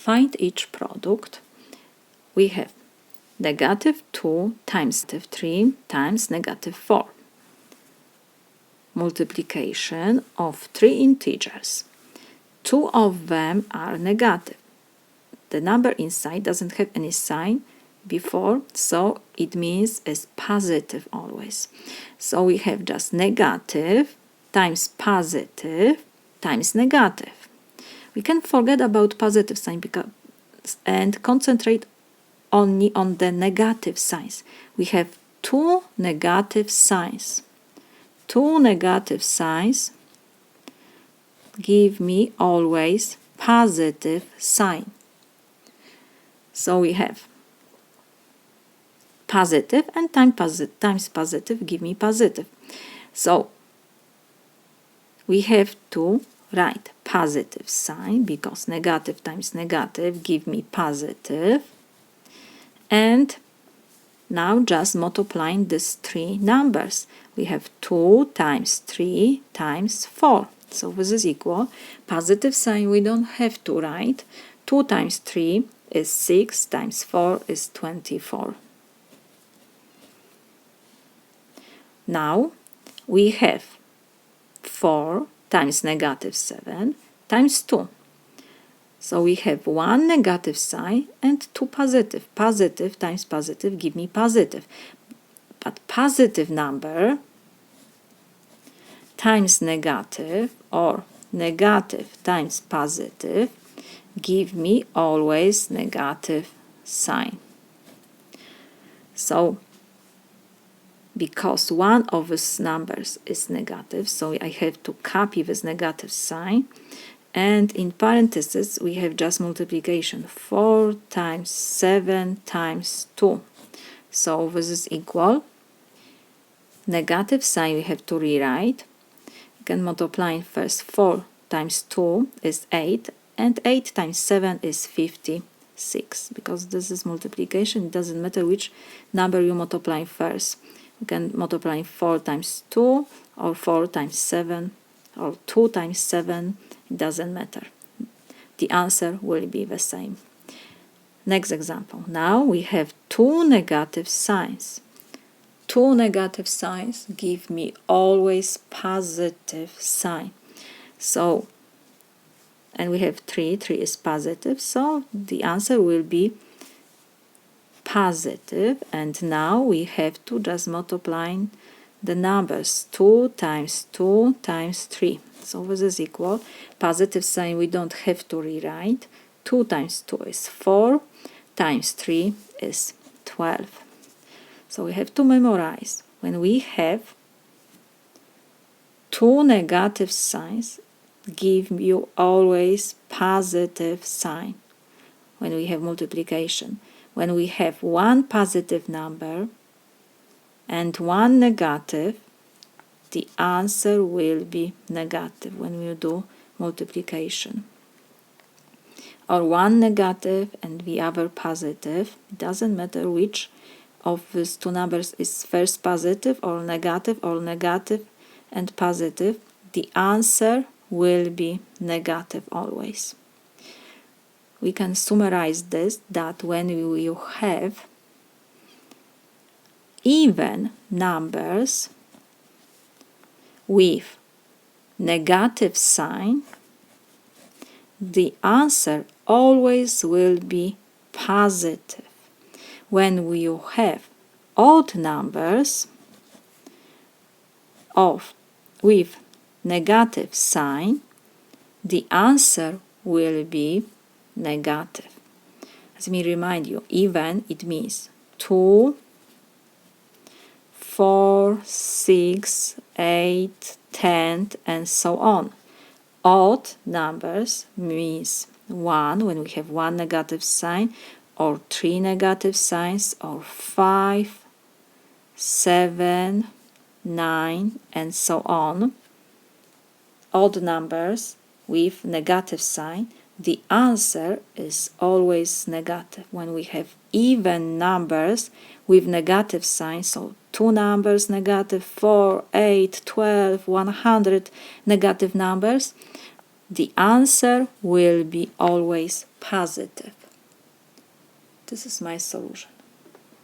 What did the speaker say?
find each product. We have -2 times -3 times -4. Multiplication of 3 integers. 2 of them are negative. The number inside doesn't have any sign before, so it means it's positive always. So we have just negative times positive times negative. We can forget about positive sign and concentrate only on the negative signs. We have 2 negative signs. 2 negative signs give me always positive sign. So we have positive and times positive give me positive. So we have to write positive sign because negative times negative give me positive. And now just multiplying these 3 numbers. We have 2 times 3 times 4. So this is equal. Positive sign we don't have to write. 2 times 3 is 6 times 4 is 24. Now we have 4 times -7 times 2. So we have 1 negative sign and 2 positive. Positive times positive give me positive. But positive number times negative or negative times positive give me always negative sign. So because one of these numbers is negative, so I have to copy this negative sign, and in parentheses we have just multiplication. 4 times 7 times 2. So this is equal. Negative sign we have to rewrite. You can multiply first. 4 times 2 is 8, and 8 times 7 is 56. Because this is multiplication, it doesn't matter which number you multiply first. You can multiply 4 times 2 or 4 times 7 or 2 times 7. It doesn't matter. The answer will be the same. Next example. Now we have 2 negative signs. 2 negative signs give me always positive sign. So, and we have 3. 3 is positive, so the answer will be positive. And now we have to just multiply the numbers. 2 times 2 times 3. So this is equal. Positive sign we don't have to rewrite. 2 times 2 is 4 times 3 is 12. So we have to memorize. When we have 2 negative signs, give you always positive sign. When we have multiplication. When we have 1 positive number and 1 negative, the answer will be negative when we do multiplication. Or 1 negative and the other positive. It doesn't matter which of these 2 numbers is first positive or negative and positive. The answer will be negative always. We can summarize this that when you have even numbers with negative sign, the answer always will be positive. When you have odd numbers with negative sign, the answer will be negative. Let me remind you, even it means 2, 4, 6, 8, 10, and so on. Odd numbers means 1 when we have 1 negative sign, or 3 negative signs, or 5, 7, 9, and so on. Odd numbers with negative sign, the answer is always negative. When we have even numbers with negative sign, so 2 numbers negative, 4, 8, 12, 100 negative numbers, the answer will be always positive. This is my solution.